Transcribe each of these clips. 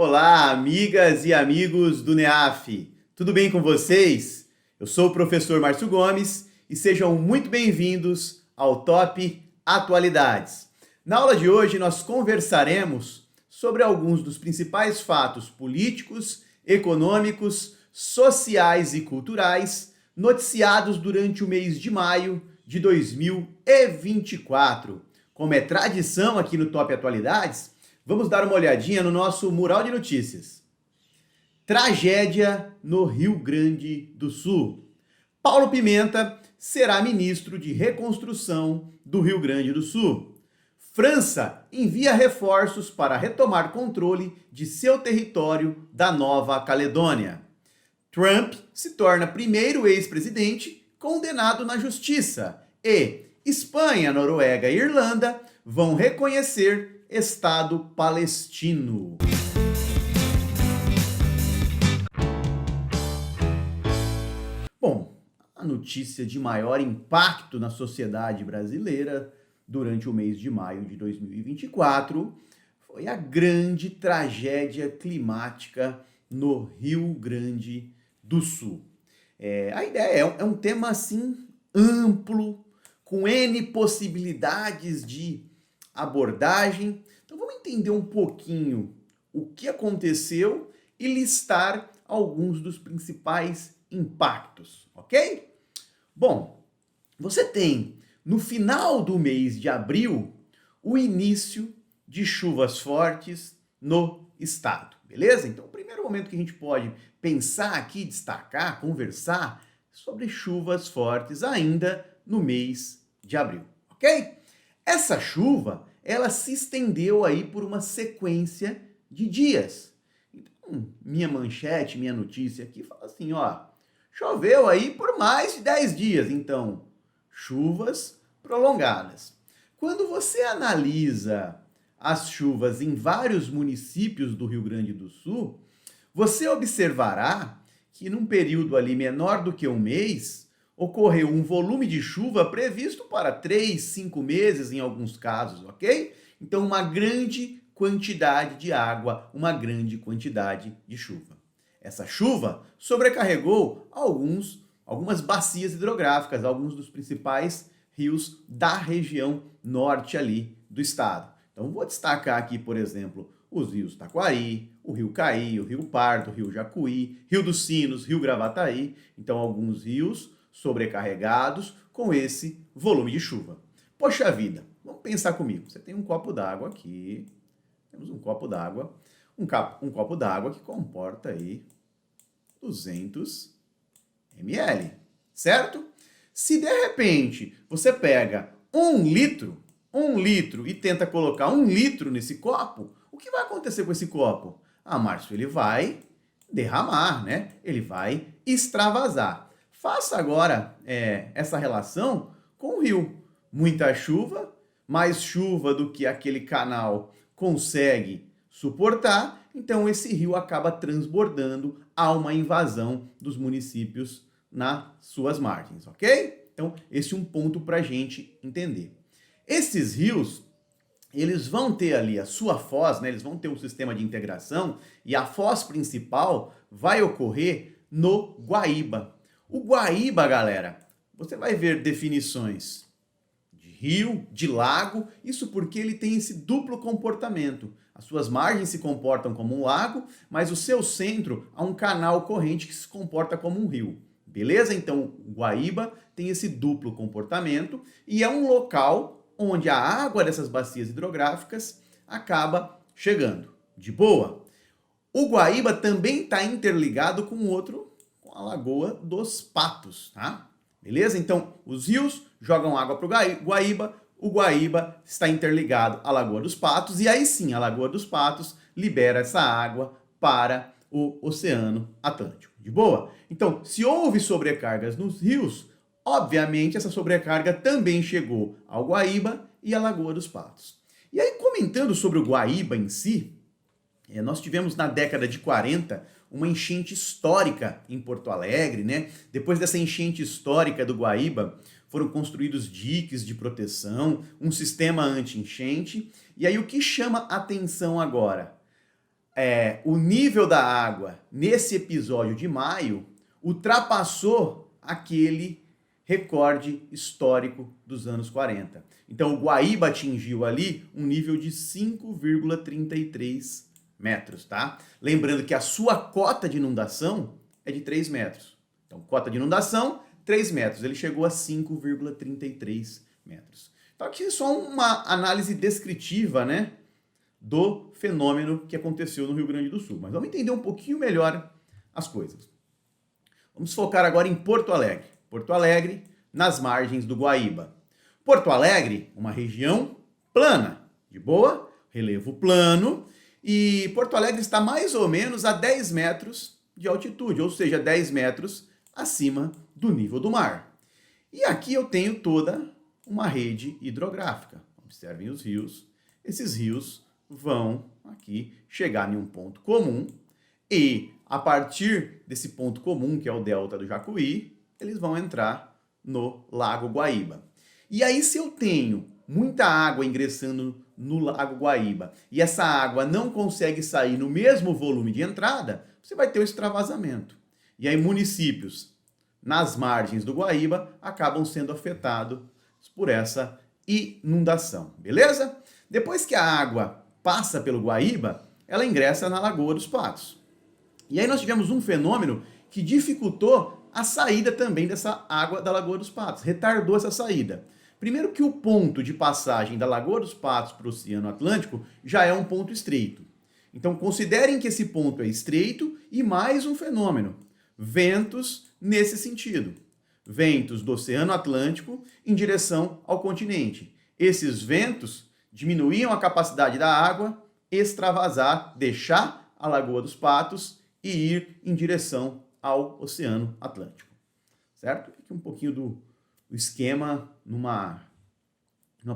Olá, amigas e amigos do NEAF. Tudo bem com vocês? Eu sou o professor Márcio Gomes e sejam muito bem-vindos ao Top Atualidades. Na aula de hoje nós conversaremos sobre alguns dos principais fatos políticos, econômicos, sociais e culturais noticiados durante o mês de maio de 2024. Como é tradição aqui no Top Atualidades, vamos dar uma olhadinha no nosso mural de notícias. Tragédia no Rio Grande do Sul. Paulo Pimenta será ministro de Reconstrução do Rio Grande do Sul. França envia reforços para retomar controle de seu território da Nova Caledônia. Trump se torna primeiro ex-presidente condenado na justiça. E Espanha, Noruega e Irlanda vão reconhecer Estado palestino. Bom, a notícia de maior impacto na sociedade brasileira durante o mês de maio de 2024 foi a grande tragédia climática no Rio Grande do Sul. A ideia é um tema assim amplo, com N possibilidades de abordagem. Então vamos entender um pouquinho o que aconteceu e listar alguns dos principais impactos, ok? Bom, você tem no final do mês de abril o início de chuvas fortes no estado, beleza? Então o primeiro momento que a gente pode pensar aqui, destacar, conversar sobre chuvas fortes ainda no mês de abril, ok? Essa chuva, ela se estendeu aí por uma sequência de dias. Então, minha manchete, minha notícia aqui fala assim, ó, choveu aí por mais de 10 dias, então, chuvas prolongadas. Quando você analisa as chuvas em vários municípios do Rio Grande do Sul, você observará que num período ali menor do que um mês, ocorreu um volume de chuva previsto para 3, 5 meses em alguns casos, ok? Então, uma grande quantidade de água, uma grande quantidade de chuva. Essa chuva sobrecarregou algumas bacias hidrográficas, alguns dos principais rios da região norte ali do estado. Então, vou destacar aqui, por exemplo, os rios Taquari, o Rio Caí, o Rio Pardo, o Rio Jacuí, Rio dos Sinos, Rio Gravataí. Então, alguns rios sobrecarregados com esse volume de chuva. Poxa vida, vamos pensar comigo. Você tem um copo d'água aqui, temos um copo d'água, um copo d'água que comporta aí 200 ml, certo? Se de repente você pega um litro e tenta colocar 1 litro nesse copo, o que vai acontecer com esse copo? Ah, Márcio, ele vai derramar, né? Ele vai extravasar. Faça agora essa relação com o rio. Muita chuva, mais chuva do que aquele canal consegue suportar, então esse rio acaba transbordando, há uma invasão dos municípios nas suas margens, ok? Então, esse é um ponto para a gente entender. Esses rios, eles vão ter ali a sua foz, né? Eles vão ter um sistema de integração e a foz principal vai ocorrer no Guaíba. O Guaíba, galera, você vai ver definições de rio, de lago, isso porque ele tem esse duplo comportamento. As suas margens se comportam como um lago, mas o seu centro há um canal corrente que se comporta como um rio. Beleza? Então, o Guaíba tem esse duplo comportamento e é um local onde a água dessas bacias hidrográficas acaba chegando. De boa? O Guaíba também está interligado com a Lagoa dos Patos, tá? Beleza? Então, os rios jogam água para o Guaíba está interligado à Lagoa dos Patos, e aí sim, a Lagoa dos Patos libera essa água para o Oceano Atlântico. De boa? Então, se houve sobrecargas nos rios, obviamente essa sobrecarga também chegou ao Guaíba e à Lagoa dos Patos. E aí, comentando sobre o Guaíba em si, nós tivemos na década de 40 uma enchente histórica em Porto Alegre, né? Depois dessa enchente histórica do Guaíba, foram construídos diques de proteção, um sistema anti-enchente. E aí o que chama atenção agora? o nível da água nesse episódio de maio ultrapassou aquele recorde histórico dos anos 40. Então o Guaíba atingiu ali um nível de 5,33 metros, tá? Lembrando que a sua cota de inundação é de 3 metros. Então, cota de inundação, 3 metros. Ele chegou a 5,33 metros. Então, aqui é só uma análise descritiva, né, do fenômeno que aconteceu no Rio Grande do Sul. Mas vamos entender um pouquinho melhor as coisas. Vamos focar agora em Porto Alegre. Porto Alegre, nas margens do Guaíba. Porto Alegre, uma região plana, de boa, relevo plano, e Porto Alegre está mais ou menos a 10 metros de altitude, ou seja, 10 metros acima do nível do mar. E aqui eu tenho toda uma rede hidrográfica. Observem os rios. Esses rios vão aqui chegar em um ponto comum e, a partir desse ponto comum, que é o delta do Jacuí, eles vão entrar no Lago Guaíba. E aí, se eu tenho muita água ingressando no Lago Guaíba e essa água não consegue sair no mesmo volume de entrada, você vai ter o extravasamento. E aí municípios nas margens do Guaíba acabam sendo afetados por essa inundação, beleza? Depois que a água passa pelo Guaíba, ela ingressa na Lagoa dos Patos. E aí nós tivemos um fenômeno que dificultou a saída também dessa água da Lagoa dos Patos, retardou essa saída. Primeiro que o ponto de passagem da Lagoa dos Patos para o Oceano Atlântico já é um ponto estreito. Então considerem que esse ponto é estreito e mais um fenômeno, ventos nesse sentido. Ventos do Oceano Atlântico em direção ao continente. Esses ventos diminuíam a capacidade da água, extravasar, deixar a Lagoa dos Patos e ir em direção ao Oceano Atlântico. Certo? Aqui um pouquinho do esquema numa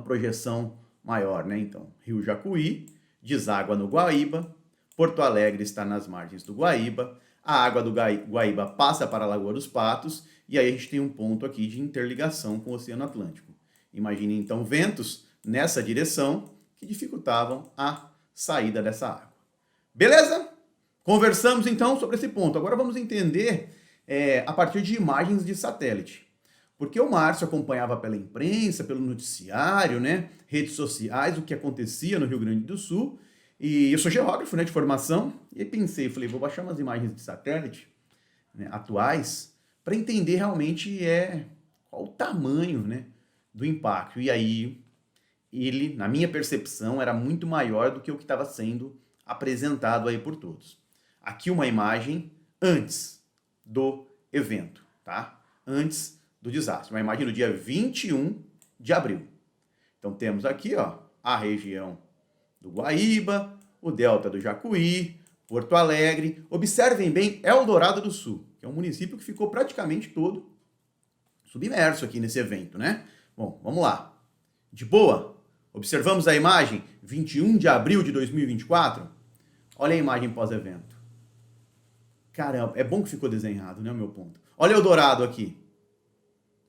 projeção maior, né? Então, Rio Jacuí deságua no Guaíba, Porto Alegre está nas margens do Guaíba, a água do Guaíba passa para a Lagoa dos Patos e aí a gente tem um ponto aqui de interligação com o Oceano Atlântico. Imagine então ventos nessa direção que dificultavam a saída dessa água. Beleza? Conversamos então sobre esse ponto. Agora vamos entender a partir de imagens de satélite. Porque o Márcio acompanhava pela imprensa, pelo noticiário, né, redes sociais, o que acontecia no Rio Grande do Sul. E eu sou geógrafo, né, de formação, e pensei, falei, vou baixar umas imagens de satélite, né, atuais para entender realmente qual o tamanho, né, do impacto. E aí, ele, na minha percepção, era muito maior do que o que estava sendo apresentado aí por todos. Aqui uma imagem antes do evento, tá? Antes do desastre. Uma imagem do dia 21 de abril. Então temos aqui, ó, a região do Guaíba, o delta do Jacuí, Porto Alegre. Observem bem Eldorado do Sul, que é um município que ficou praticamente todo submerso aqui nesse evento, né? Bom, vamos lá. De boa? Observamos a imagem 21 de abril de 2024? Olha a imagem pós-evento. Caramba, é bom que ficou desenhado, né, o meu ponto. Olha Eldorado aqui.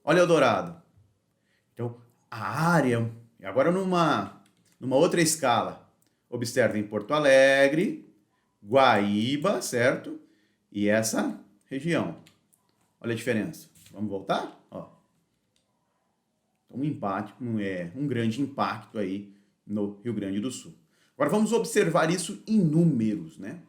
Olha Eldorado. Então, a área, agora numa outra escala. Observem Porto Alegre, Guaíba, certo? E essa região. Olha a diferença. Vamos voltar? Ó. Um grande impacto aí no Rio Grande do Sul. Agora vamos observar isso em números, né?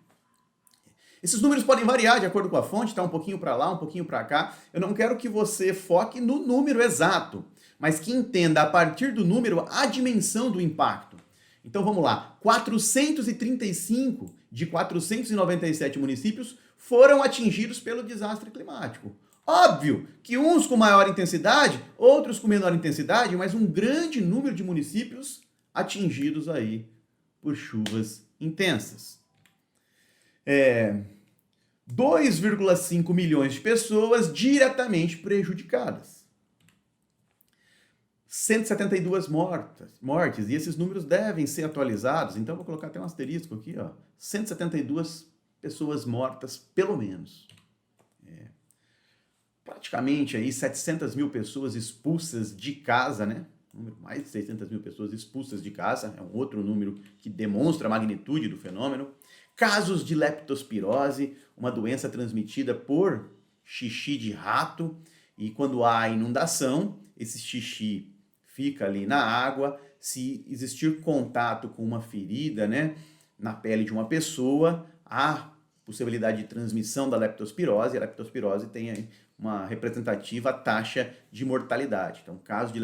Esses números podem variar de acordo com a fonte, tá? Um pouquinho para lá, um pouquinho para cá. Eu não quero que você foque no número exato, mas que entenda a partir do número a dimensão do impacto. Então vamos lá, 435 de 497 municípios foram atingidos pelo desastre climático. Óbvio que uns com maior intensidade, outros com menor intensidade, mas um grande número de municípios atingidos aí por chuvas intensas. 2,5 milhões de pessoas diretamente prejudicadas. 172 mortes, e esses números devem ser atualizados, então vou colocar até um asterisco aqui, ó. 172 pessoas mortas, pelo menos. Praticamente aí 700 mil pessoas expulsas de casa, né? número, mais de 600 mil pessoas expulsas de casa, é um outro número que demonstra a magnitude do fenômeno. Casos de leptospirose, uma doença transmitida por xixi de rato, e quando há inundação, esse xixi fica ali na água. Se existir contato com uma ferida, né, na pele de uma pessoa, há possibilidade de transmissão da leptospirose. A leptospirose tem aí uma representativa taxa de mortalidade. Então, casos de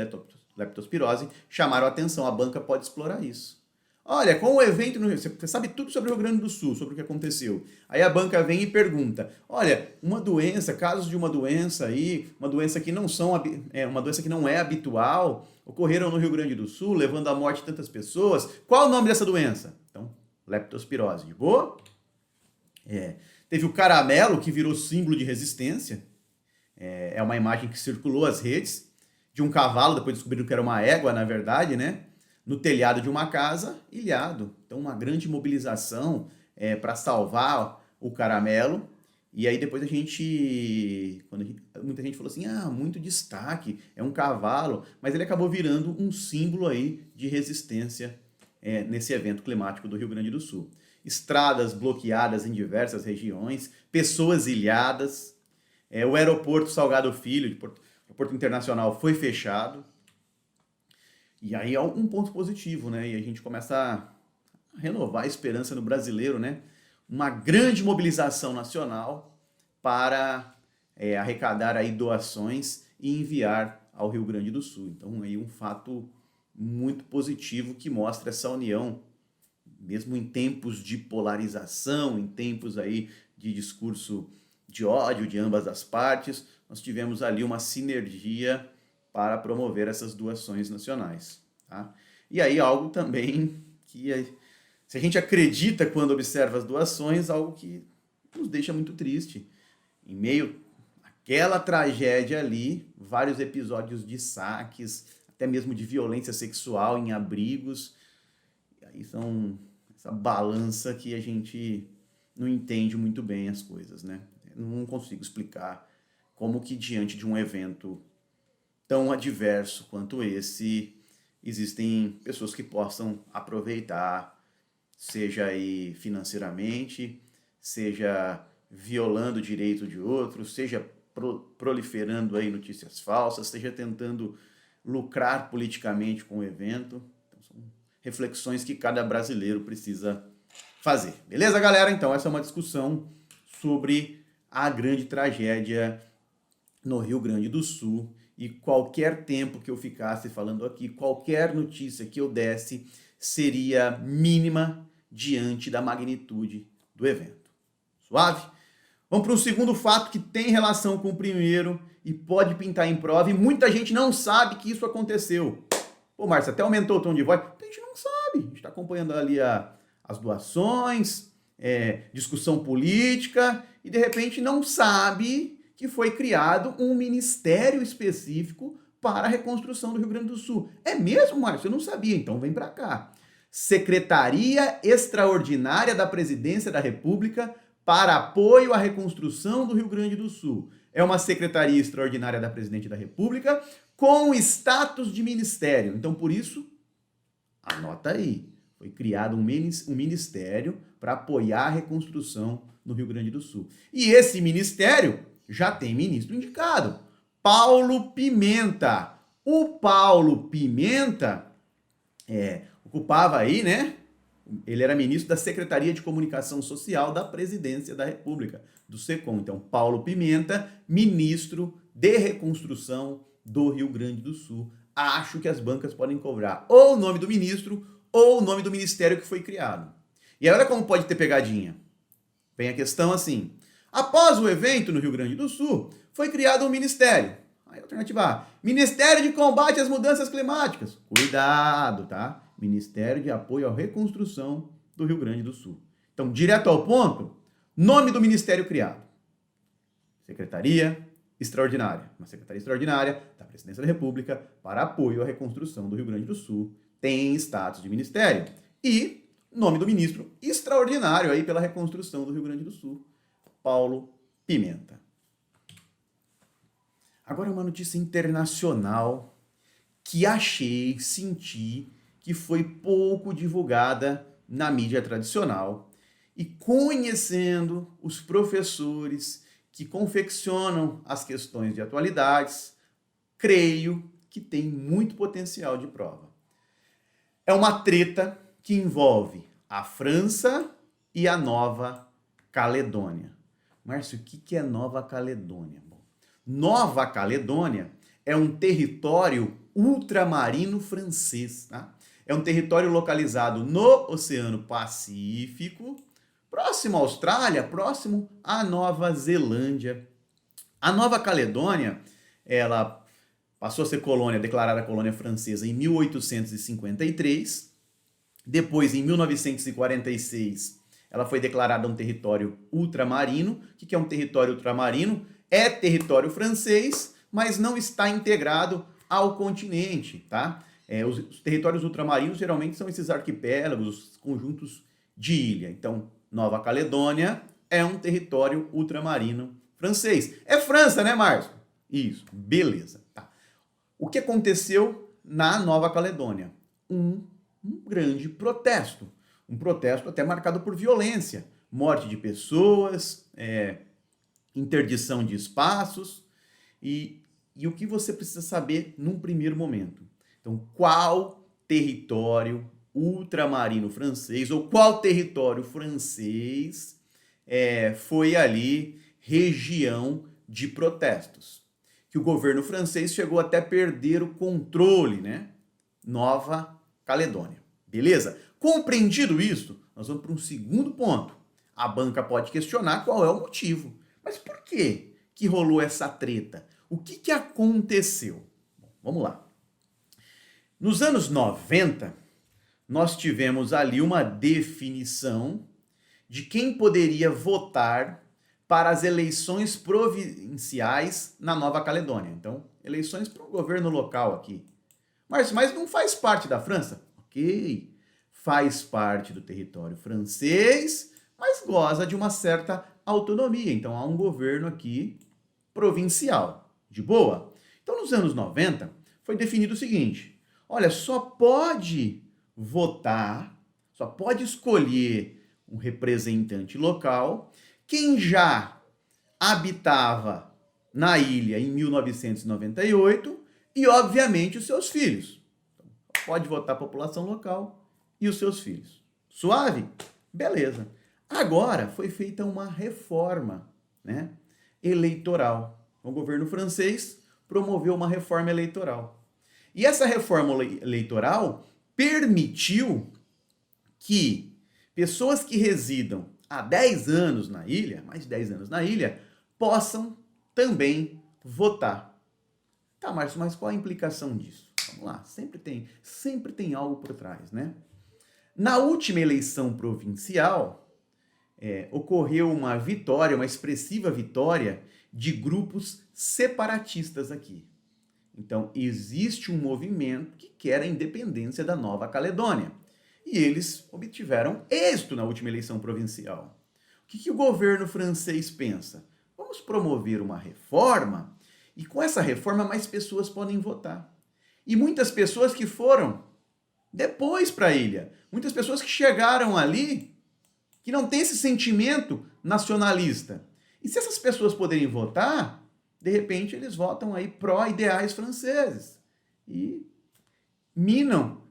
leptospirose chamaram a atenção, a banca pode explorar isso. Olha, com o evento no Rio, você sabe tudo sobre o Rio Grande do Sul, sobre o que aconteceu. Aí a banca vem e pergunta: olha, uma doença, casos de uma doença aí, uma doença que uma doença que não é habitual, ocorreram no Rio Grande do Sul, levando à morte de tantas pessoas. Qual o nome dessa doença? Então, leptospirose. De boa? Teve o caramelo, que virou símbolo de resistência. É uma imagem que circulou as redes de um cavalo, depois descobriram que era uma égua, na verdade, né? No telhado de uma casa, ilhado. Então, uma grande mobilização para salvar o caramelo. E aí depois muita gente falou assim, muito destaque, é um cavalo, mas ele acabou virando um símbolo aí de resistência nesse evento climático do Rio Grande do Sul. Estradas bloqueadas em diversas regiões, pessoas ilhadas, o aeroporto Salgado Filho, o Porto Internacional, foi fechado. E aí é um ponto positivo, né? E a gente começa a renovar a esperança no brasileiro, né? Uma grande mobilização nacional para arrecadar aí doações e enviar ao Rio Grande do Sul. Então, aí um fato muito positivo que mostra essa união, mesmo em tempos de polarização, em tempos aí de discurso de ódio de ambas as partes, nós tivemos ali uma sinergia para promover essas doações nacionais. Tá? E aí algo também que, se a gente acredita quando observa as doações, algo que nos deixa muito triste. Em meio àquela tragédia ali, vários episódios de saques, até mesmo de violência sexual em abrigos. E aí são essa balança que a gente não entende muito bem as coisas, né? Eu não consigo explicar como que diante de um evento tão adverso quanto esse, existem pessoas que possam aproveitar, seja aí financeiramente, seja violando o direito de outros, seja proliferando aí notícias falsas, seja tentando lucrar politicamente com o evento. Então, são reflexões que cada brasileiro precisa fazer. Beleza, galera? Então, essa é uma discussão sobre a grande tragédia no Rio Grande do Sul. E qualquer tempo que eu ficasse falando aqui, qualquer notícia que eu desse, seria mínima diante da magnitude do evento. Suave? Vamos para o segundo fato que tem relação com o primeiro e pode pintar em prova, e muita gente não sabe que isso aconteceu. Pô, Márcio, até aumentou o tom de voz. A gente não sabe. A gente está acompanhando ali as doações, discussão política, e de repente não sabe que foi criado um ministério específico para a reconstrução do Rio Grande do Sul. É mesmo, Márcio? Eu não sabia. Então vem para cá. Secretaria Extraordinária da Presidência da República para apoio à reconstrução do Rio Grande do Sul. É uma secretaria extraordinária da Presidente da República com status de ministério. Então, por isso, anota aí. Foi criado um ministério para apoiar a reconstrução no Rio Grande do Sul. E esse ministério já tem ministro indicado, Paulo Pimenta. O Paulo Pimenta ocupava aí, né? Ele era ministro da Secretaria de Comunicação Social da Presidência da República, do SECOM. Então, Paulo Pimenta, ministro de reconstrução do Rio Grande do Sul. Acho que as bancas podem cobrar ou o nome do ministro ou o nome do ministério que foi criado. E aí, olha como pode ter pegadinha. Vem a questão assim: após o evento no Rio Grande do Sul, foi criado um ministério. Aí, alternativa A, Ministério de Combate às Mudanças Climáticas. Cuidado, tá? Ministério de Apoio à Reconstrução do Rio Grande do Sul. Então, direto ao ponto, nome do ministério criado: Secretaria Extraordinária. Uma Secretaria Extraordinária da Presidência da República para apoio à reconstrução do Rio Grande do Sul. Tem status de ministério. E nome do ministro extraordinário aí pela reconstrução do Rio Grande do Sul, Paulo Pimenta. Agora uma notícia internacional que senti que foi pouco divulgada na mídia tradicional. E conhecendo os professores que confeccionam as questões de atualidades, creio que tem muito potencial de prova. É uma treta que envolve a França e a Nova Caledônia. Márcio, o que é Nova Caledônia? Bom, Nova Caledônia é um território ultramarino francês, tá? É um território localizado no Oceano Pacífico, próximo à Austrália, próximo à Nova Zelândia. A Nova Caledônia, ela passou a ser declarada colônia francesa em 1853. Depois, em 1946, ela foi declarada um território ultramarino. O que é um território ultramarino? É território francês, mas não está integrado ao continente, tá? Os territórios ultramarinos geralmente são esses arquipélagos, os conjuntos de ilha. Então, Nova Caledônia é um território ultramarino francês. É França, né, Márcio? Isso, beleza. Tá. O que aconteceu na Nova Caledônia? Um grande protesto. Um protesto até marcado por violência, morte de pessoas, interdição de espaços e o que você precisa saber num primeiro momento. Então, qual território ultramarino francês ou qual território francês foi ali região de protestos? Que o governo francês chegou até a perder o controle, né? Nova Caledônia. Beleza? Compreendido isso, nós vamos para um segundo ponto. A banca pode questionar qual é o motivo. Mas por que rolou essa treta? O que aconteceu? Bom, vamos lá. Nos anos 90, nós tivemos ali uma definição de quem poderia votar para as eleições provinciais na Nova Caledônia. Então, eleições para o governo local aqui. Mas não faz parte da França? Ok, faz parte do território francês, mas goza de uma certa autonomia. Então, há um governo aqui provincial, de boa. Então, nos anos 90, foi definido o seguinte: olha, só pode votar, só pode escolher um representante local quem já habitava na ilha em 1998 e, obviamente, os seus filhos. Então, pode votar a população local e os seus filhos. Suave? Beleza. Agora foi feita uma reforma, né, eleitoral. O governo francês promoveu uma reforma eleitoral. E essa reforma eleitoral permitiu que pessoas que residam há 10 anos na ilha, mais de 10 anos na ilha, possam também votar. Tá, Márcio, mas qual a implicação disso? Vamos lá, sempre tem algo por trás, né? Na última eleição provincial, ocorreu uma vitória, uma expressiva vitória de grupos separatistas aqui. Então, existe um movimento que quer a independência da Nova Caledônia. E eles obtiveram êxito na última eleição provincial. O que o governo francês pensa? Vamos promover uma reforma e com essa reforma mais pessoas podem votar. E muitas pessoas que foram depois para a ilha, muitas pessoas que chegaram ali, que não têm esse sentimento nacionalista. E se essas pessoas poderem votar, de repente eles votam aí pró-ideais franceses e minam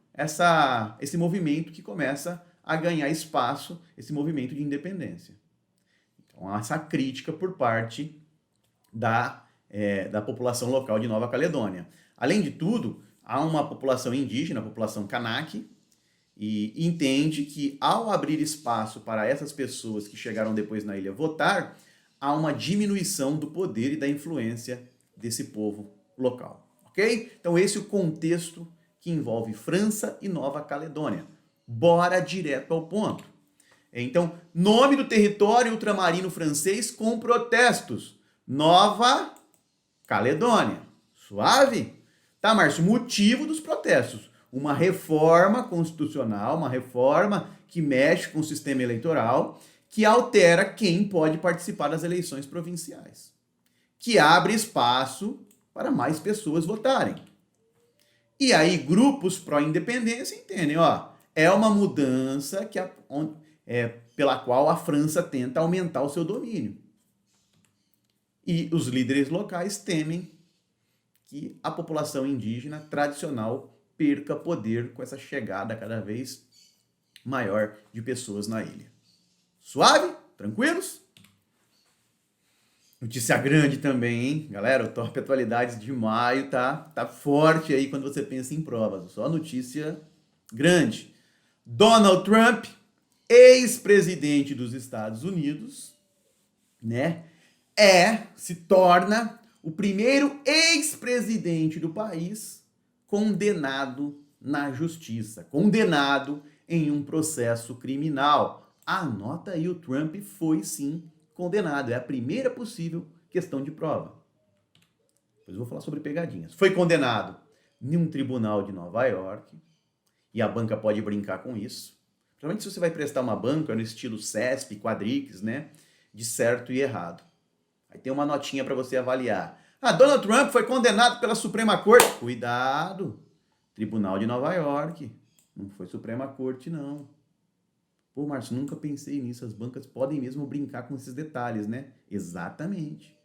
esse movimento que começa a ganhar espaço, esse movimento de independência. Então, há essa crítica por parte da população local de Nova Caledônia. Além de tudo, há uma população indígena, a população Kanak, e entende que ao abrir espaço para essas pessoas que chegaram depois na ilha votar, há uma diminuição do poder e da influência desse povo local. Ok? Então esse é o contexto que envolve França e Nova Caledônia. Bora direto ao ponto. Então, nome do território ultramarino francês com protestos. Nova Caledônia. Suave? Tá, Márcio? Motivo dos protestos. Uma reforma constitucional, uma reforma que mexe com o sistema eleitoral, que altera quem pode participar das eleições provinciais, que abre espaço para mais pessoas votarem. E aí grupos pró-independência entendem, ó, é uma mudança pela qual a França tenta aumentar o seu domínio. E os líderes locais temem que a população indígena tradicional perca poder com essa chegada cada vez maior de pessoas na ilha. Suave? Tranquilos? Notícia grande também, hein? Galera, o Top Atualidades de maio tá forte aí quando você pensa em provas. Só notícia grande. Donald Trump, ex-presidente dos Estados Unidos, né? Se torna o primeiro ex-presidente do país condenado na justiça, condenado em um processo criminal. Anota aí, o Trump foi sim condenado. É a primeira possível questão de prova. Depois eu vou falar sobre pegadinhas. Foi condenado em um tribunal de Nova York, e a banca pode brincar com isso. Principalmente se você vai prestar uma banca no estilo CESP, Quadrix, né? De certo e errado. Aí tem uma notinha para você avaliar. Donald Trump foi condenado pela Suprema Corte. Cuidado! Tribunal de Nova York. Não foi Suprema Corte, não. Pô, Márcio, nunca pensei nisso. As bancas podem mesmo brincar com esses detalhes, né? Exatamente.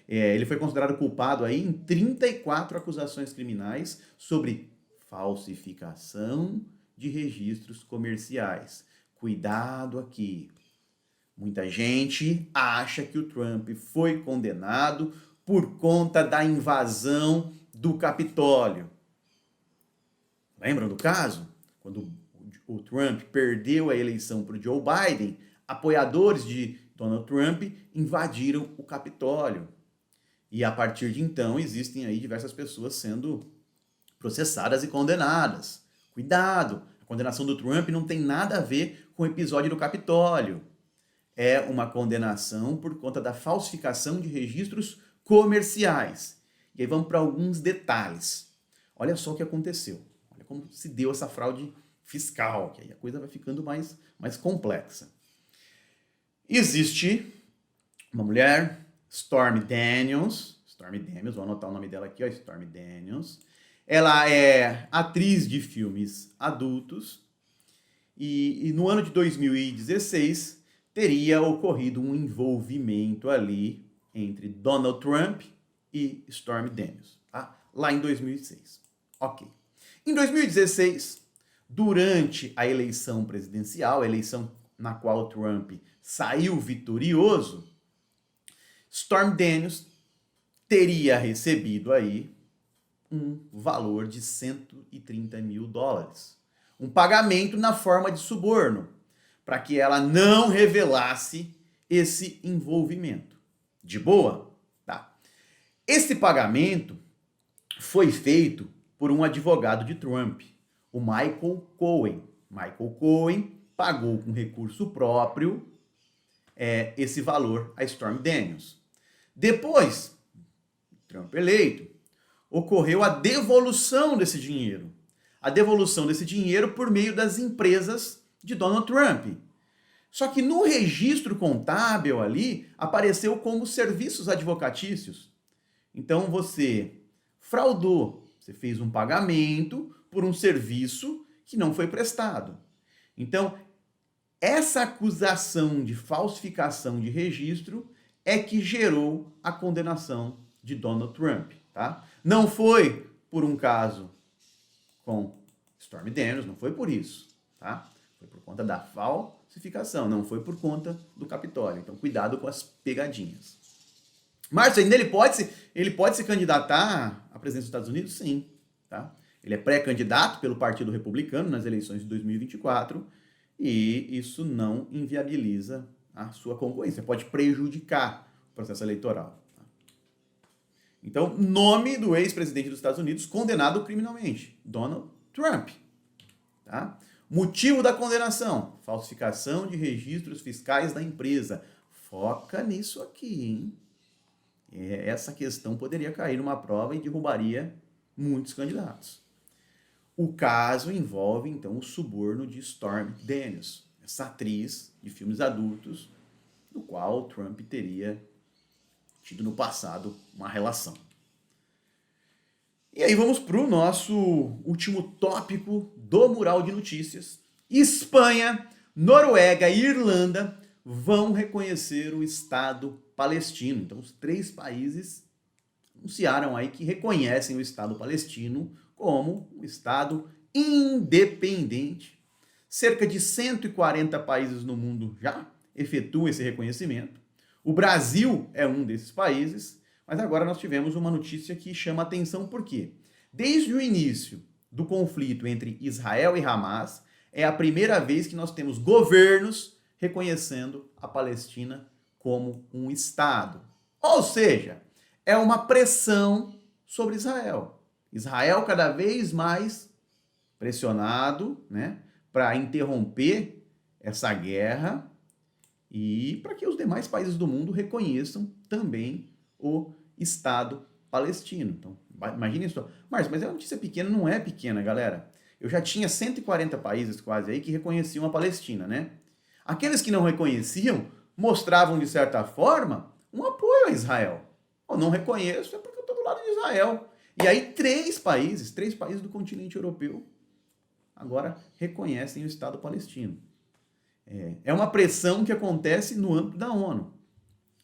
Ele foi considerado culpado aí em 34 acusações criminais sobre falsificação de registros comerciais. Cuidado aqui. Muita gente acha que o Trump foi condenado por conta da invasão do Capitólio. Lembram do caso? Quando o Trump perdeu a eleição para o Joe Biden, apoiadores de Donald Trump invadiram o Capitólio. E a partir de então existem aí diversas pessoas sendo processadas e condenadas. Cuidado! A condenação do Trump não tem nada a ver com o episódio do Capitólio. É uma condenação por conta da falsificação de registros comerciais. E aí vamos para alguns detalhes. Olha só o que aconteceu. Olha como se deu essa fraude fiscal, que aí a coisa vai ficando mais complexa. Existe uma mulher, Stormy Daniels, vou anotar o nome dela aqui, ó, Stormy Daniels. Ela é atriz de filmes adultos e no ano de 2016 teria ocorrido um envolvimento ali entre Donald Trump e Stormy Daniels, tá? Lá em 2006. Ok. Em 2016, durante a eleição presidencial, a eleição na qual Trump saiu vitorioso, Stormy Daniels teria recebido aí um valor de $130 mil. Um pagamento na forma de suborno, para que ela não revelasse esse envolvimento. De boa? Tá. Esse pagamento foi feito por um advogado de Trump, o Michael Cohen. Michael Cohen pagou com recurso próprio esse valor a Stormy Daniels. Depois, Trump eleito, ocorreu a devolução desse dinheiro. A devolução desse dinheiro por meio das empresas de Donald Trump. Só que no registro contábil ali, apareceu como serviços advocatícios. Então você fraudou, você fez um pagamento por um serviço que não foi prestado. Então, essa acusação de falsificação de registro é que gerou a condenação de Donald Trump, tá? Não foi por um caso com Stormy Daniels, não foi por isso, tá? Foi por conta da falsificação, não foi por conta do Capitólio. Então, cuidado com as pegadinhas. Márcio, ainda ele pode se candidatar à presidência dos Estados Unidos? Sim, tá? Ele é pré-candidato pelo Partido Republicano nas eleições de 2024 e isso não inviabiliza a sua concorrência, pode prejudicar o processo eleitoral. Tá? Então, nome do ex-presidente dos Estados Unidos condenado criminalmente, Donald Trump. Tá? Motivo da condenação, falsificação de registros fiscais da empresa. Foca nisso aqui, hein? Essa questão poderia cair numa prova e derrubaria muitos candidatos. O caso envolve, então, o suborno de Stormy Daniels, essa atriz de filmes adultos, do qual Trump teria tido no passado uma relação. E aí vamos para o nosso último tópico do Mural de Notícias. Espanha, Noruega e Irlanda vão reconhecer o Estado palestino. Então, os 3 países anunciaram aí que reconhecem o Estado palestino como um Estado independente. Cerca de 140 países no mundo já efetuam esse reconhecimento. O Brasil é um desses países, mas agora nós tivemos uma notícia que chama atenção porque, desde o início do conflito entre Israel e Hamas, é a primeira vez que nós temos governos reconhecendo a Palestina como um Estado. Ou seja, é uma pressão sobre Israel. Israel cada vez mais pressionado, né, para interromper essa guerra e para que os demais países do mundo reconheçam também o Estado palestino. Então, imagine isso. Mas é uma notícia pequena, não é pequena, galera. Eu já tinha 140 países quase aí que reconheciam a Palestina, né? Aqueles que não reconheciam mostravam, de certa forma, um apoio a Israel. Eu não reconheço, é porque eu estou do lado de Israel. E aí 3 países do continente europeu, agora reconhecem o Estado palestino. É uma pressão que acontece no âmbito da ONU.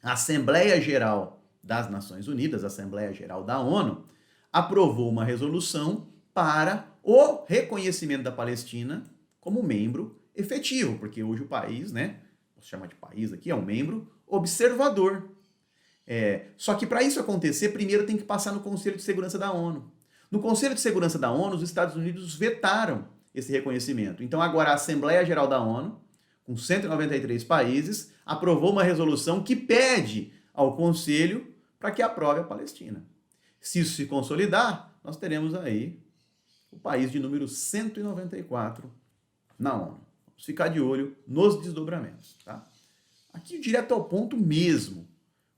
A Assembleia Geral das Nações Unidas, a Assembleia Geral da ONU, aprovou uma resolução para o reconhecimento da Palestina como membro efetivo, porque hoje o país, né, vou chamar de país aqui, é um membro observador. Só que para isso acontecer, primeiro tem que passar no Conselho de Segurança da ONU. No Conselho de Segurança da ONU, os Estados Unidos vetaram esse reconhecimento. Então agora a Assembleia Geral da ONU, com 193 países, aprovou uma resolução que pede ao Conselho para que aprove a Palestina. Se isso se consolidar, nós teremos aí o país de número 194 na ONU. Vamos ficar de olho nos desdobramentos, tá? Aqui direto ao ponto mesmo.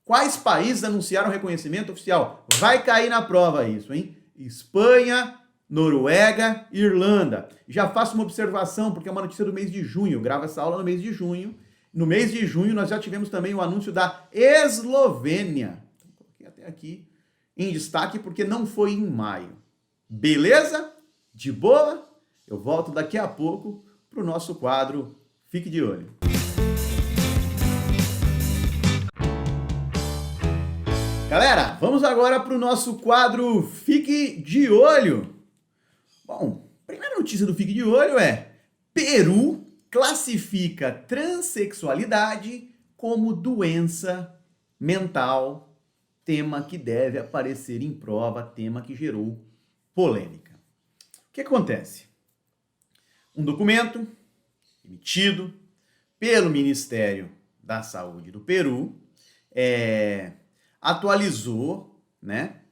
Quais países anunciaram reconhecimento oficial? Vai cair na prova isso, hein? Espanha, Noruega e Irlanda. Já faço uma observação, porque é uma notícia do mês de junho. Eu gravo essa aula no mês de junho. No mês de junho, nós já tivemos também o anúncio da Eslovênia. Então, coloquei até aqui em destaque, porque não foi em maio. Beleza? De boa? Eu volto daqui a pouco para o nosso quadro Fique de Olho. Galera, vamos agora para o nosso quadro Fique de Olho. Bom, a primeira notícia do Fique de Olho é: Peru classifica transexualidade como doença mental, tema que deve aparecer em prova, tema que gerou polêmica. O que acontece? Um documento emitido pelo Ministério da Saúde do Peru atualizou, né,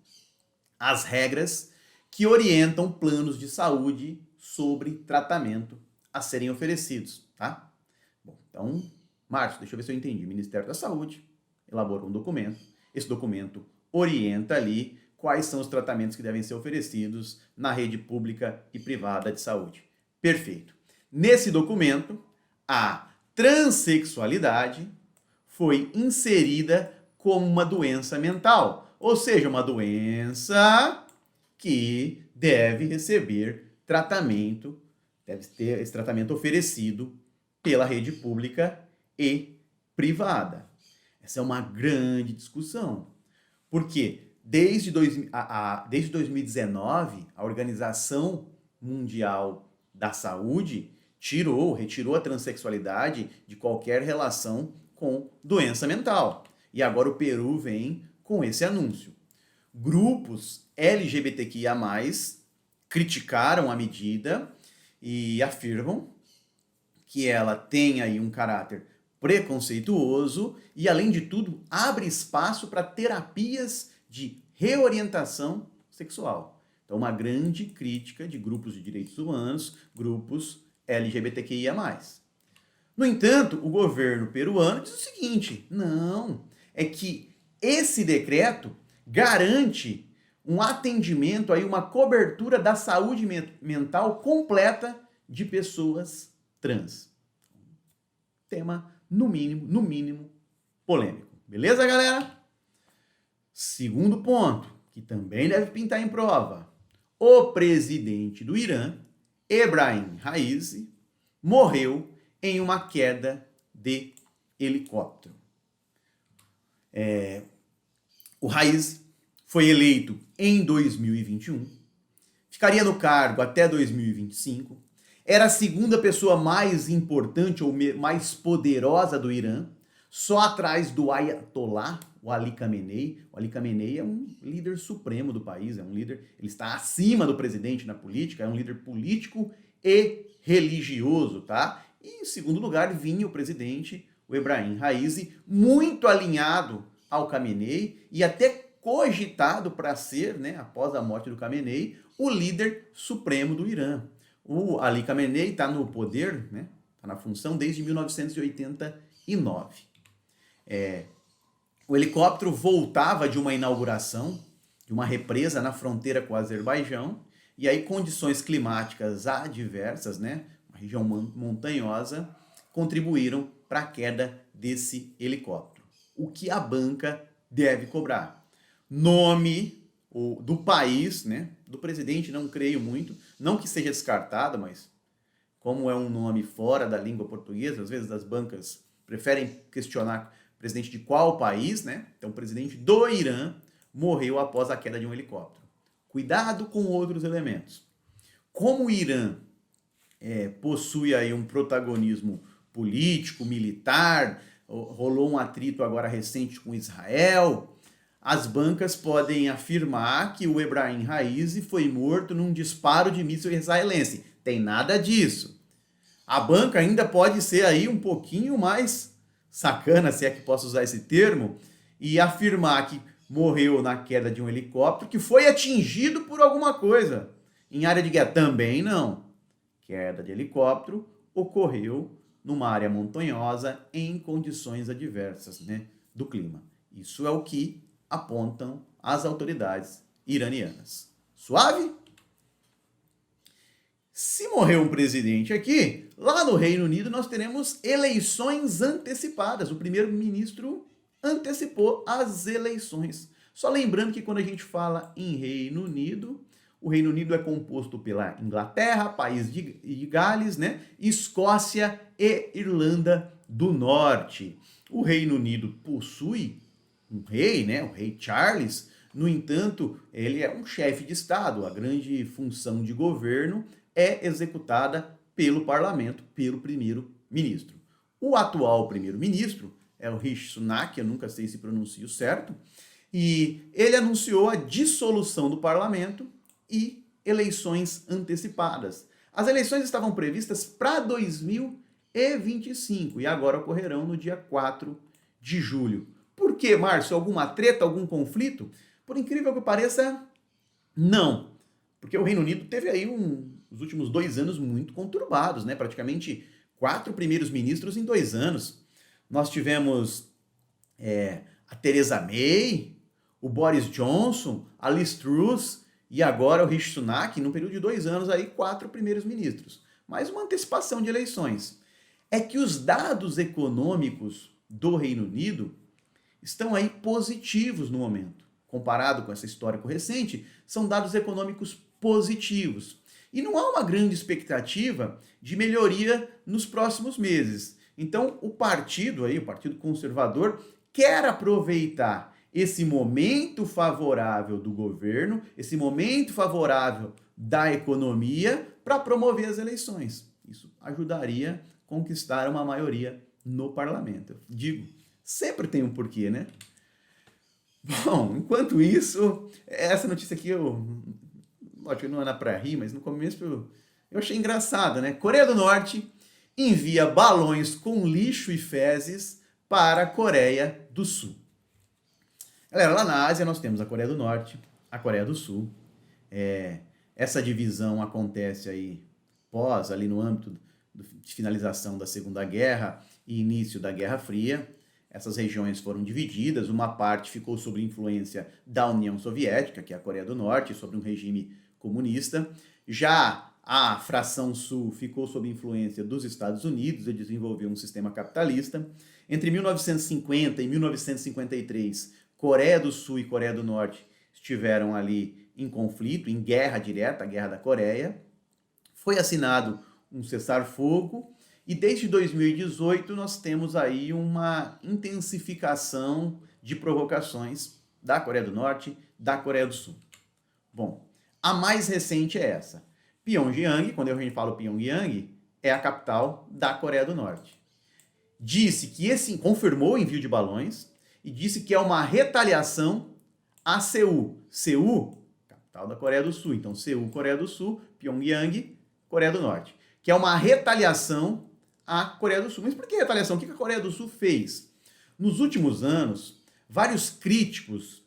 as regras que orientam planos de saúde sobre tratamento a serem oferecidos, tá? Bom, então, Márcio, deixa eu ver se eu entendi. O Ministério da Saúde elaborou um documento. Esse documento orienta ali quais são os tratamentos que devem ser oferecidos na rede pública e privada de saúde. Perfeito. Nesse documento, a transexualidade foi inserida como uma doença mental, ou seja, uma doença que deve receber tratamento, deve ter esse tratamento oferecido pela rede pública e privada. Essa é uma grande discussão, porque desde 2019, a Organização Mundial da Saúde retirou a transexualidade de qualquer relação com doença mental. E agora o Peru vem com esse anúncio. Grupos LGBTQIA+, criticaram a medida e afirmam que ela tem aí um caráter preconceituoso e, além de tudo, abre espaço para terapias de reorientação sexual. Então, uma grande crítica de grupos de direitos humanos, grupos LGBTQIA+. No entanto, o governo peruano diz o seguinte: não, é que esse decreto garante um atendimento, aí, uma cobertura da saúde mental completa de pessoas trans. Tema, no mínimo, polêmico. Beleza, galera? Segundo ponto, que também deve pintar em prova. o presidente do Irã, Ebrahim Raisi, morreu em uma queda de helicóptero. O Raisi foi eleito em 2021, ficaria no cargo até 2025, era a segunda pessoa mais importante ou mais poderosa do Irã, só atrás do Ayatollah, o Ali Khamenei. O Ali Khamenei é um líder supremo do país, é um líder, ele está acima do presidente na política, é um líder político e religioso, tá? E em segundo lugar vinha o presidente, o Ebrahim Raisi, muito alinhado ao Khamenei e até cogitado para ser, né, após a morte do Khamenei, o líder supremo do Irã. O Ali Khamenei está no poder, né, está na função desde 1989. O helicóptero voltava de uma inauguração de uma represa na fronteira com o Azerbaijão, e aí condições climáticas adversas, né, uma região montanhosa, contribuíram para a queda desse helicóptero. O que a banca deve cobrar? Nome do país, né, do presidente, não creio muito, não que seja descartado, mas como é um nome fora da língua portuguesa, às vezes as bancas preferem questionar o presidente de qual país, né? Então, o presidente do Irã morreu após a queda de um helicóptero. Cuidado com outros elementos. Como o Irã possui aí um protagonismo político, militar, rolou um atrito agora recente com Israel, as bancas podem afirmar que o Ebrahim Raisi foi morto num disparo de míssil israelense. Tem nada disso. A banca ainda pode ser aí um pouquinho mais sacana, se é que posso usar esse termo, e afirmar que morreu na queda de um helicóptero que foi atingido por alguma coisa. Em área de guerra também não. Queda de helicóptero ocorreu numa área montanhosa em condições adversas, né, do clima. Isso é o que apontam as autoridades iranianas. Suave? Se morrer um presidente aqui, lá no Reino Unido nós teremos eleições antecipadas. O primeiro-ministro antecipou as eleições. Só lembrando que quando a gente fala em Reino Unido, o Reino Unido é composto pela Inglaterra, País de Gales, né, Escócia e Irlanda do Norte. O Reino Unido possui um rei, né, o rei Charles. No entanto, ele é um chefe de Estado. A grande função de governo é executada pelo parlamento, pelo primeiro-ministro. O atual primeiro-ministro é o Rishi Sunak, eu nunca sei se pronuncio certo, e ele anunciou a dissolução do parlamento e eleições antecipadas. As eleições estavam previstas para 2025 e agora ocorrerão no dia 4 de julho. Por quê, Márcio? Alguma treta, algum conflito? Por incrível que pareça, não. Porque o Reino Unido teve aí os últimos 2 anos muito conturbados, né? Praticamente 4 primeiros ministros em 2 anos. Nós tivemos a Theresa May, o Boris Johnson, a Liz Truss e agora o Rishi Sunak, num período de 2 anos, aí 4 primeiros ministros. Mais uma antecipação de eleições. É que os dados econômicos do Reino Unido estão aí positivos no momento. Comparado com essa histórico recente, são dados econômicos positivos. E não há uma grande expectativa de melhoria nos próximos meses. Então, o Partido Conservador, quer aproveitar esse momento favorável do governo, esse momento favorável da economia, para promover as eleições. Isso ajudaria a conquistar uma maioria no parlamento. Eu digo, sempre tem um porquê, né? Bom, enquanto isso, essa notícia aqui lógico, não era para rir, mas no começo eu achei engraçado, né? Coreia do Norte envia balões com lixo e fezes para a Coreia do Sul. Galera, lá na Ásia nós temos a Coreia do Norte, a Coreia do Sul. Essa divisão acontece aí ali no âmbito de finalização da Segunda Guerra e início da Guerra Fria. Essas regiões foram divididas, uma parte ficou sob influência da União Soviética, que é a Coreia do Norte, sobre um regime comunista. Já a fração sul ficou sob influência dos Estados Unidos e desenvolveu um sistema capitalista. Entre 1950 e 1953, Coreia do Sul e Coreia do Norte estiveram ali em conflito, em guerra direta, a Guerra da Coreia. Foi assinado um cessar-fogo e desde 2018 nós temos aí uma intensificação de provocações da Coreia do Norte, da Coreia do Sul. Bom, a mais recente é essa. Pyongyang, quando a gente fala Pyongyang, é a capital da Coreia do Norte. Disse que confirmou o envio de balões e disse que é uma retaliação a Seul. Seul, capital da Coreia do Sul. Então, Seul, Coreia do Sul, Pyongyang, Coreia do Norte. Que é uma retaliação à Coreia do Sul. Mas por que retaliação? O que a Coreia do Sul fez? Nos últimos anos, vários críticos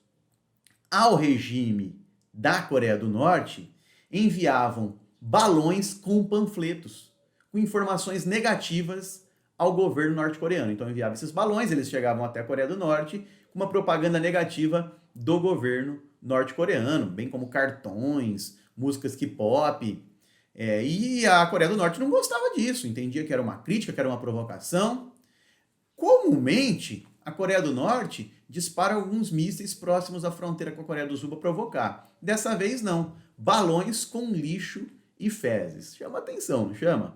ao regime da Coreia do Norte enviavam balões com panfletos, com informações negativas ao governo norte-coreano. Então enviava esses balões, eles chegavam até a Coreia do Norte com uma propaganda negativa do governo norte-coreano, bem como cartões, músicas K-pop. E a Coreia do Norte não gostava disso, entendia que era uma crítica, que era uma provocação. Comumente, a Coreia do Norte dispara alguns mísseis próximos à fronteira com a Coreia do Sul para provocar. Dessa vez não, balões com lixo e fezes. Chama atenção, não chama?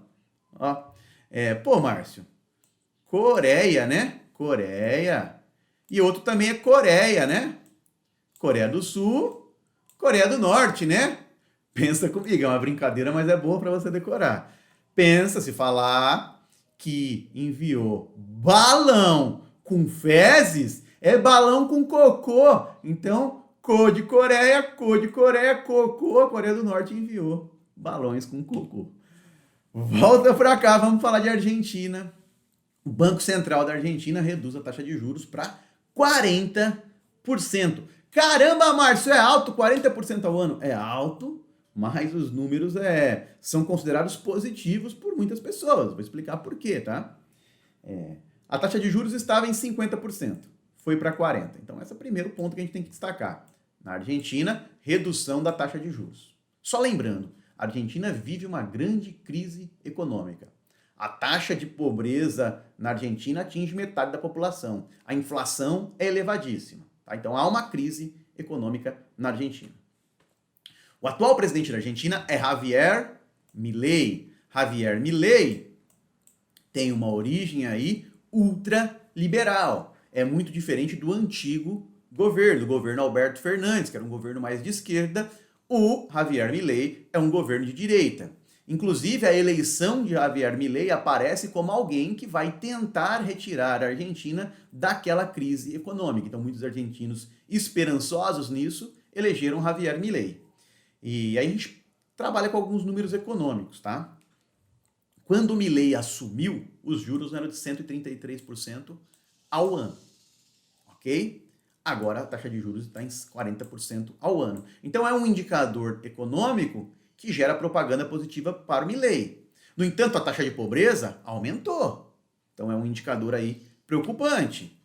Ó, pô, Márcio, Coreia, né? Coreia. E outro também é Coreia, né? Coreia do Sul, Coreia do Norte, né? Pensa comigo, é uma brincadeira, mas é boa para você decorar. Pensa, se falar que enviou balão com fezes, é balão com cocô. Então, de Coreia, cocô, a Coreia do Norte enviou balões com cocô. Volta para cá, vamos falar de Argentina. O Banco Central da Argentina reduz a taxa de juros para 40%. Caramba, Márcio, é alto, 40% ao ano. É alto, mas os números são considerados positivos por muitas pessoas. Vou explicar por quê, tá? A taxa de juros estava em 50%, foi para 40%. Então, esse é o primeiro ponto que a gente tem que destacar. Na Argentina, redução da taxa de juros. Só lembrando, a Argentina vive uma grande crise econômica. A taxa de pobreza na Argentina atinge metade da população. A inflação é elevadíssima. Tá? Então, há uma crise econômica na Argentina. O atual presidente da Argentina é Javier Milei. Javier Milei tem uma origem aí ultraliberal. É muito diferente do antigo governo Alberto Fernandes, que era um governo mais de esquerda. O Javier Milei é um governo de direita. Inclusive, a eleição de Javier Milei aparece como alguém que vai tentar retirar a Argentina daquela crise econômica. Então, muitos argentinos esperançosos nisso elegeram Javier Milei. E aí a gente trabalha com alguns números econômicos, tá? Quando o Milei assumiu, os juros eram de 133% ao ano, ok? Agora a taxa de juros está em 40% ao ano. Então é um indicador econômico que gera propaganda positiva para o Milei. No entanto, a taxa de pobreza aumentou. Então é um indicador aí preocupante.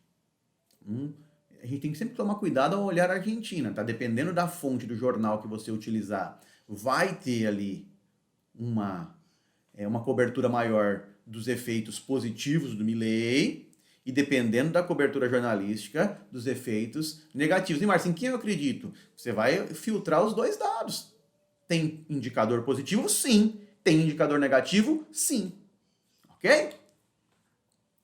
A gente tem que sempre tomar cuidado ao olhar a Argentina, tá? Dependendo da fonte do jornal que você utilizar, vai ter ali uma cobertura maior dos efeitos positivos do Milei e dependendo da cobertura jornalística, dos efeitos negativos. E, Márcio, em quem eu acredito? Você vai filtrar os dois dados. Tem indicador positivo? Sim. Tem indicador negativo? Sim. Ok?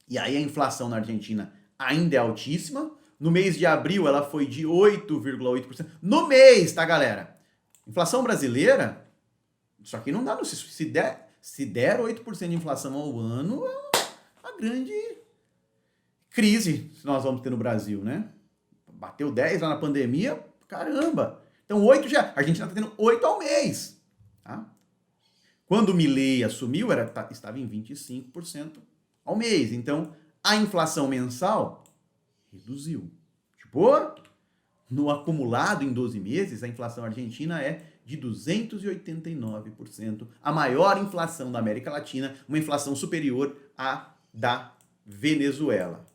E aí a inflação na Argentina ainda é altíssima. No mês de abril ela foi de 8,8%. No mês, tá, galera? Inflação brasileira, isso aqui não dá. Se der 8% de inflação ao ano, é uma grande crise que nós vamos ter no Brasil, né? Bateu 10 lá na pandemia, caramba. Então 8 já, a Argentina está tendo 8 ao mês. Tá? Quando o Milei assumiu, estava em 25% ao mês. Então a inflação mensal reduziu. Tipo, no acumulado em 12 meses, a inflação argentina é de 289%, a maior inflação da América Latina, uma inflação superior à da Venezuela.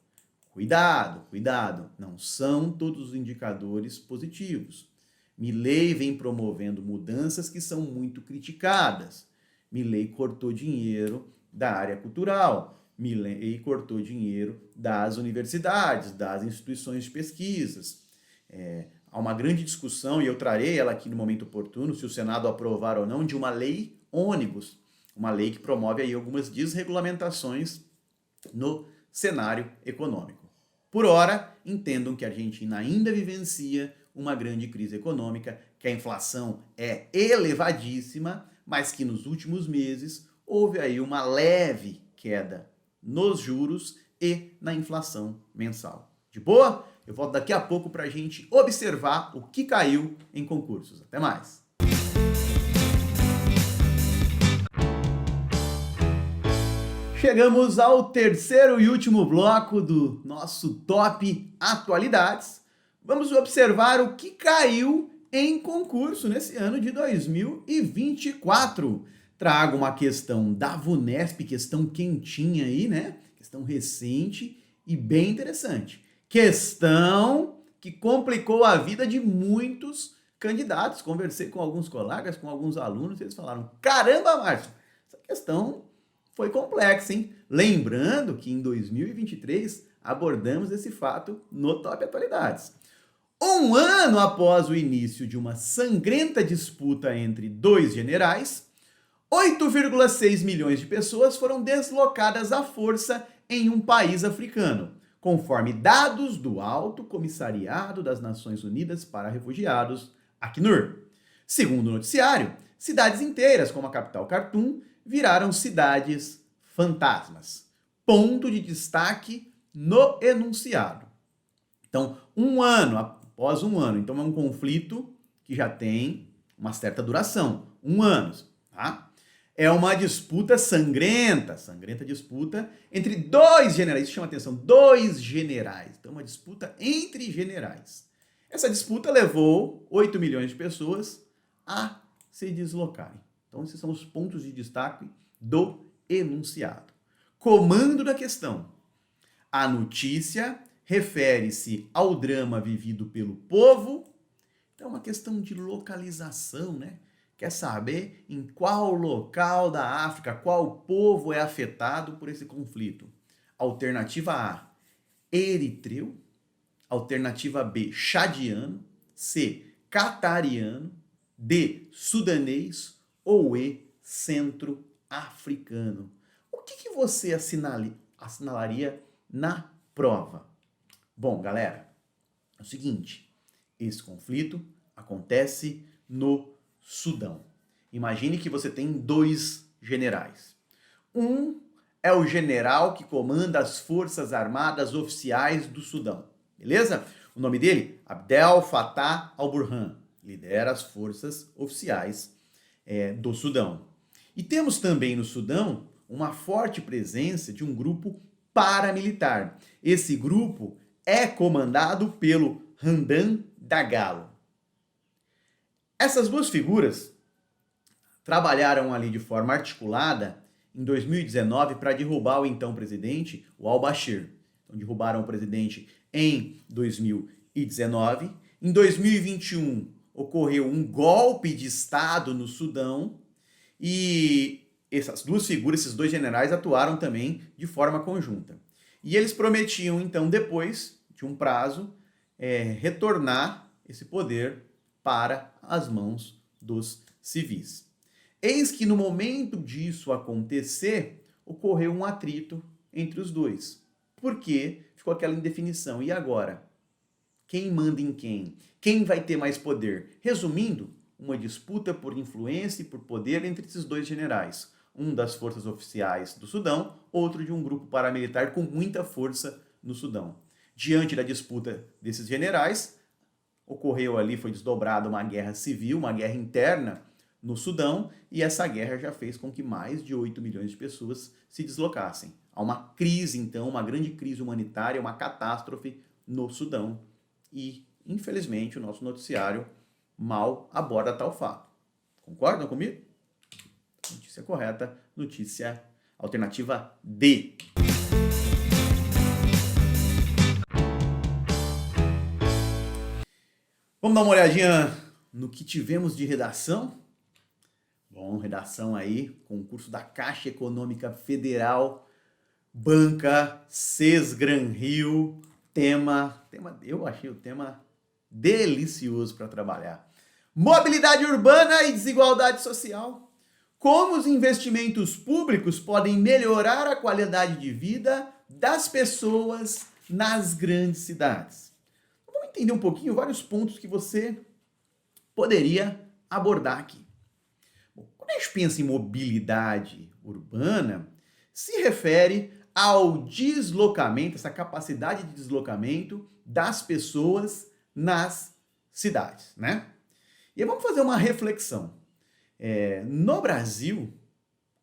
Cuidado, cuidado, não são todos os indicadores positivos. Milei vem promovendo mudanças que são muito criticadas. Milei cortou dinheiro da área cultural. Milei cortou dinheiro das universidades, das instituições de pesquisas. há uma grande discussão, e eu trarei ela aqui no momento oportuno, se o Senado aprovar ou não, de uma lei ônibus, uma lei que promove aí algumas desregulamentações no cenário econômico. Por ora, entendam que a Argentina ainda vivencia uma grande crise econômica, que a inflação é elevadíssima, mas que nos últimos meses houve aí uma leve queda nos juros e na inflação mensal. De boa? Eu volto daqui a pouco para a gente observar o que caiu em concursos. Até mais! Chegamos ao terceiro e último bloco do nosso Top Atualidades. Vamos observar o que caiu em concurso nesse ano de 2024. Trago uma questão da VUNESP, questão quentinha aí, né? Questão recente e bem interessante. Questão que complicou a vida de muitos candidatos. Conversei com alguns colegas, com alguns alunos, e eles falaram: caramba, Márcio, essa questão foi complexa, hein? Lembrando que em 2023 abordamos esse fato no Top Atualidades. Um ano após o início de uma sangrenta disputa entre dois generais, 8,6 milhões de pessoas foram deslocadas à força em um país africano, conforme dados do Alto Comissariado das Nações Unidas para Refugiados, Acnur. Segundo o noticiário, cidades inteiras, como a capital Khartoum, viraram cidades fantasmas. Ponto de destaque no enunciado. Então, após um ano, então é um conflito que já tem uma certa duração, 1 ano, tá? É uma disputa sangrenta disputa entre dois generais, isso chama atenção, dois generais, então uma disputa entre generais. Essa disputa levou 8 milhões de pessoas a se deslocarem. Então esses são os pontos de destaque do enunciado. Comando da questão. A notícia refere-se ao drama vivido pelo povo. Então é uma questão de localização, né? Quer saber em qual local da África, qual povo é afetado por esse conflito? Alternativa A, eritreu. Alternativa B, chadiano. C, catariano. D, sudanês. Ou E, centro-africano. O que você assinalaria na prova? Bom, galera, é o seguinte, esse conflito acontece no Sudão. Imagine que você tem dois generais. Um é o general que comanda as Forças Armadas Oficiais do Sudão, beleza? O nome dele, Abdel Fattah al-Burhan, lidera as forças oficiais do Sudão. E temos também no Sudão uma forte presença de um grupo paramilitar. Esse grupo é comandado pelo Hamdan Dagalo. Essas duas figuras trabalharam ali de forma articulada em 2019 para derrubar o então presidente, o al-Bashir. Então, derrubaram o presidente em 2019. Em 2021, ocorreu um golpe de Estado no Sudão e essas duas figuras, esses dois generais, atuaram também de forma conjunta. E eles prometiam, então, depois de um prazo, retornar esse poder para as mãos dos civis. Eis que no momento disso acontecer, ocorreu um atrito entre os dois. Por quê? Ficou aquela indefinição. E agora? Quem manda em quem? Quem vai ter mais poder? Resumindo, uma disputa por influência e por poder entre esses dois generais. Um das forças oficiais do Sudão, outro de um grupo paramilitar com muita força no Sudão. Diante da disputa desses generais, ocorreu ali, foi desdobrada uma guerra civil, uma guerra interna no Sudão, e essa guerra já fez com que mais de 8 milhões de pessoas se deslocassem. Há uma crise, então, uma grande crise humanitária, uma catástrofe no Sudão. E, infelizmente, o nosso noticiário mal aborda tal fato. Concordam comigo? Notícia correta, notícia alternativa D. Vamos dar uma olhadinha no que tivemos de redação? Bom, redação aí, concurso da Caixa Econômica Federal, banca Sesgran Rio, tema, eu achei o tema delicioso para trabalhar. Mobilidade urbana e desigualdade social. Como os investimentos públicos podem melhorar a qualidade de vida das pessoas nas grandes cidades. Vamos entender um pouquinho vários pontos que você poderia abordar aqui. Bom, quando a gente pensa em mobilidade urbana, se refere ao deslocamento, essa capacidade de deslocamento das pessoas nas cidades, né? E aí vamos fazer uma reflexão. No Brasil,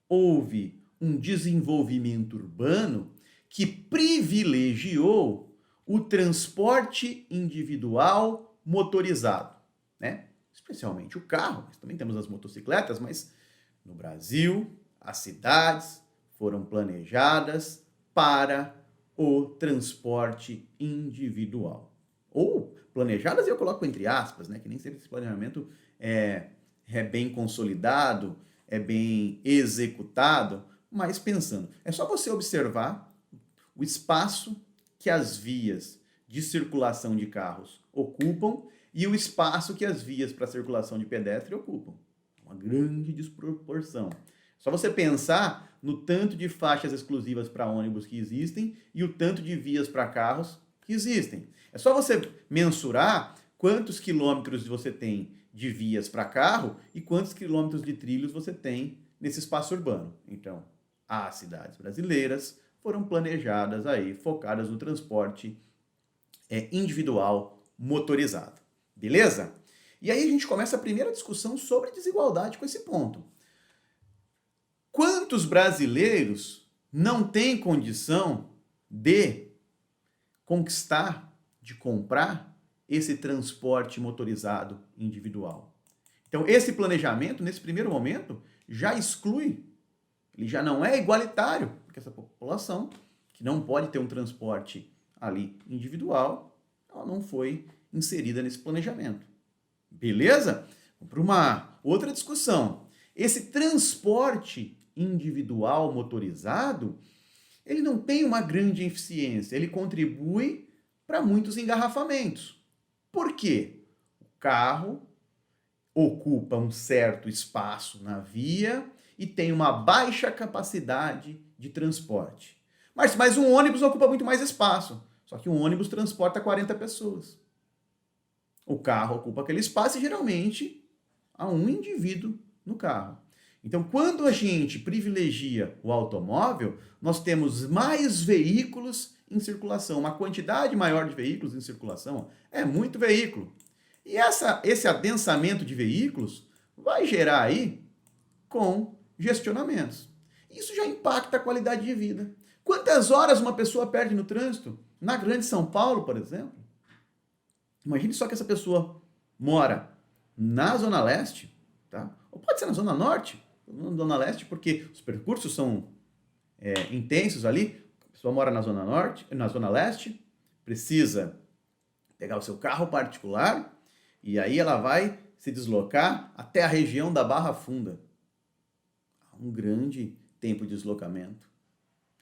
houve um desenvolvimento urbano que privilegiou o transporte individual motorizado, né? Especialmente o carro, mas também temos as motocicletas, mas no Brasil, as cidades foram planejadas para o transporte individual. Ou planejadas, eu coloco entre aspas, né? Que nem sempre esse planejamento é bem consolidado, é bem executado, mas pensando. É só você observar o espaço que as vias de circulação de carros ocupam e o espaço que as vias para circulação de pedestre ocupam. Uma grande desproporção. Só você pensar no tanto de faixas exclusivas para ônibus que existem e o tanto de vias para carros que existem. É só você mensurar quantos quilômetros você tem de vias para carro e quantos quilômetros de trilhos você tem nesse espaço urbano. Então, as cidades brasileiras foram planejadas aí, focadas no transporte individual motorizado. Beleza? E aí a gente começa a primeira discussão sobre desigualdade com esse ponto. Quantos brasileiros não têm condição de conquistar, de comprar esse transporte motorizado individual? Então, esse planejamento, nesse primeiro momento, já exclui, ele já não é igualitário, porque essa população que não pode ter um transporte ali individual, ela não foi inserida nesse planejamento. Beleza? Vamos para uma outra discussão. Esse transporte individual motorizado, ele não tem uma grande eficiência, ele contribui para muitos engarrafamentos. Por quê? O carro ocupa um certo espaço na via e tem uma baixa capacidade de transporte. Mas um ônibus ocupa muito mais espaço, só que um ônibus transporta 40 pessoas. O carro ocupa aquele espaço e geralmente há um indivíduo no carro. Então, quando a gente privilegia o automóvel, nós temos mais veículos em circulação, uma quantidade maior de veículos em circulação, é muito veículo. E esse adensamento de veículos vai gerar aí congestionamentos. Isso já impacta a qualidade de vida. Quantas horas uma pessoa perde no trânsito? Na Grande São Paulo, por exemplo. Imagine só que essa pessoa mora na Zona Leste, tá? Ou pode ser na Zona Norte, na Zona Leste, porque os percursos são intensos ali. A pessoa mora na Zona Norte, na Zona Leste, precisa pegar o seu carro particular e aí ela vai se deslocar até a região da Barra Funda. Há um grande tempo de deslocamento,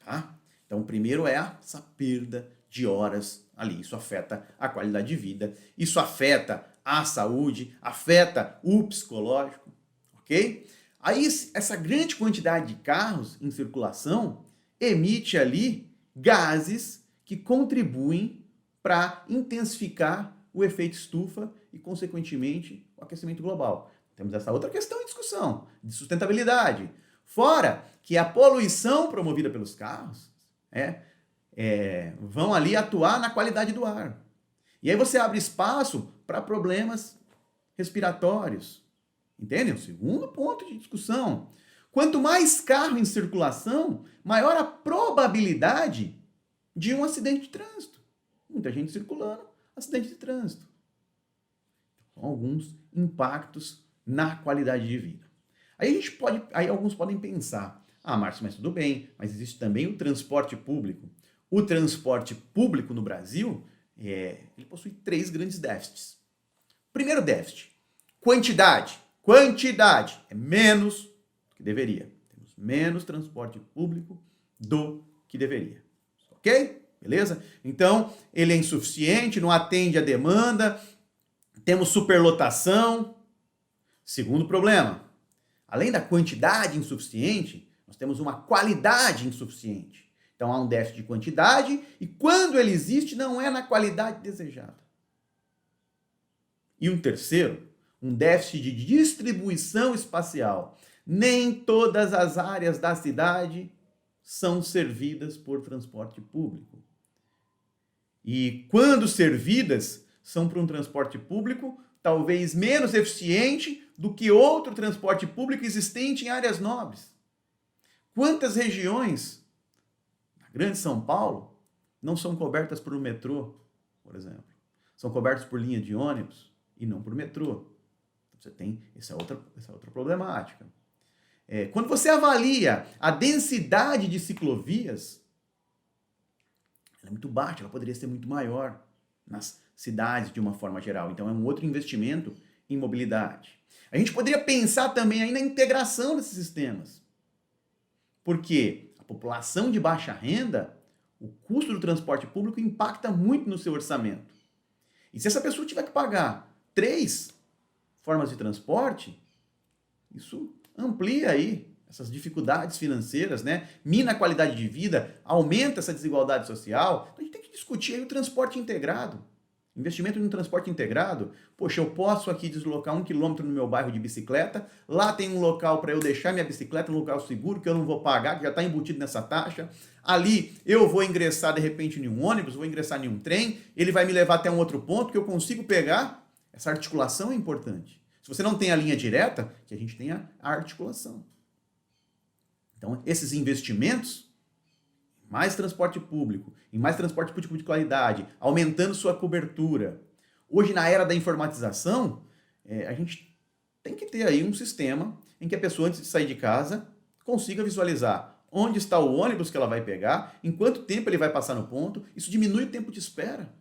tá? Então, primeiro é essa perda de horas ali. Isso afeta a qualidade de vida, isso afeta a saúde, afeta o psicológico, ok? Aí, essa grande quantidade de carros em circulação emite ali gases que contribuem para intensificar o efeito estufa e, consequentemente, o aquecimento global. Temos essa outra questão em discussão, de sustentabilidade. Fora que a poluição promovida pelos carros vão ali atuar na qualidade do ar. E aí você abre espaço para problemas respiratórios. Entendem? O segundo ponto de discussão. Quanto mais carro em circulação, maior a probabilidade de um acidente de trânsito. Muita gente circulando, acidente de trânsito. São alguns impactos na qualidade de vida. Aí alguns podem pensar, Márcio, mas tudo bem, mas existe também o transporte público. O transporte público no Brasil, ele possui 3 grandes déficits. Primeiro déficit, quantidade. Quantidade é menos do que deveria. Temos menos transporte público do que deveria. Ok? Beleza? Então, ele é insuficiente, não atende à demanda, Temos superlotação. Segundo problema, além da quantidade insuficiente, nós temos uma qualidade insuficiente. Então há um déficit de quantidade e quando ele existe não é na qualidade desejada. E um terceiro, um déficit de distribuição espacial. Nem todas as áreas da cidade são servidas por transporte público. E quando servidas, são por um transporte público talvez menos eficiente do que outro transporte público existente em áreas nobres. Quantas regiões na Grande São Paulo não são cobertas por um metrô, por exemplo? São cobertas por linha de ônibus e não por metrô. Você tem essa outra problemática. Quando você avalia a densidade de ciclovias, ela é muito baixa, ela poderia ser muito maior nas cidades de uma forma geral. Então é um outro investimento em mobilidade. A gente poderia pensar também aí na integração desses sistemas. Porque a população de baixa renda, o custo do transporte público impacta muito no seu orçamento. E se essa pessoa tiver que pagar 3 formas de transporte, isso amplia aí essas dificuldades financeiras, né? Mina a qualidade de vida, aumenta essa desigualdade social. Então a gente tem que discutir aí o transporte integrado. Investimento no transporte integrado. Poxa, eu posso aqui deslocar 1 quilômetro no meu bairro de bicicleta, lá tem um local para eu deixar minha bicicleta, um local seguro, que eu não vou pagar, que já está embutido nessa taxa. Ali eu vou ingressar de repente em um ônibus, vou ingressar em um trem, ele vai me levar até um outro ponto que eu consigo pegar. Essa articulação é importante. Se você não tem a linha direta, que a gente tenha a articulação. Então, esses investimentos, mais transporte público, em mais transporte público de qualidade, aumentando sua cobertura. Hoje, na era da informatização, a gente tem que ter aí um sistema em que a pessoa, antes de sair de casa, consiga visualizar onde está o ônibus que ela vai pegar, em quanto tempo ele vai passar no ponto. Isso diminui o tempo de espera.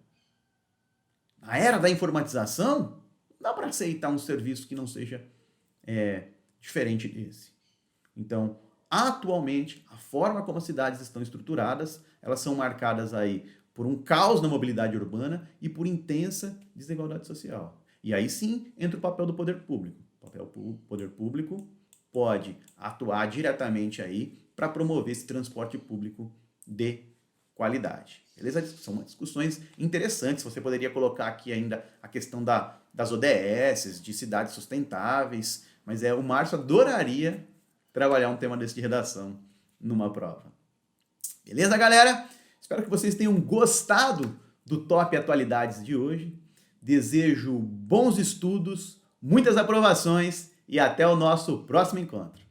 Na era da informatização, não dá para aceitar um serviço que não seja diferente desse. Então, atualmente, a forma como as cidades estão estruturadas, elas são marcadas aí por um caos na mobilidade urbana e por intensa desigualdade social. E aí sim entra o papel do poder público. O poder público pode atuar diretamente aí para promover esse transporte público de qualidade. Beleza? São discussões interessantes. Você poderia colocar aqui ainda a questão das ODS, de cidades sustentáveis, mas o Márcio adoraria trabalhar um tema desse de redação numa prova. Beleza, galera? Espero que vocês tenham gostado do Top Atualidades de hoje. Desejo bons estudos, muitas aprovações e até o nosso próximo encontro.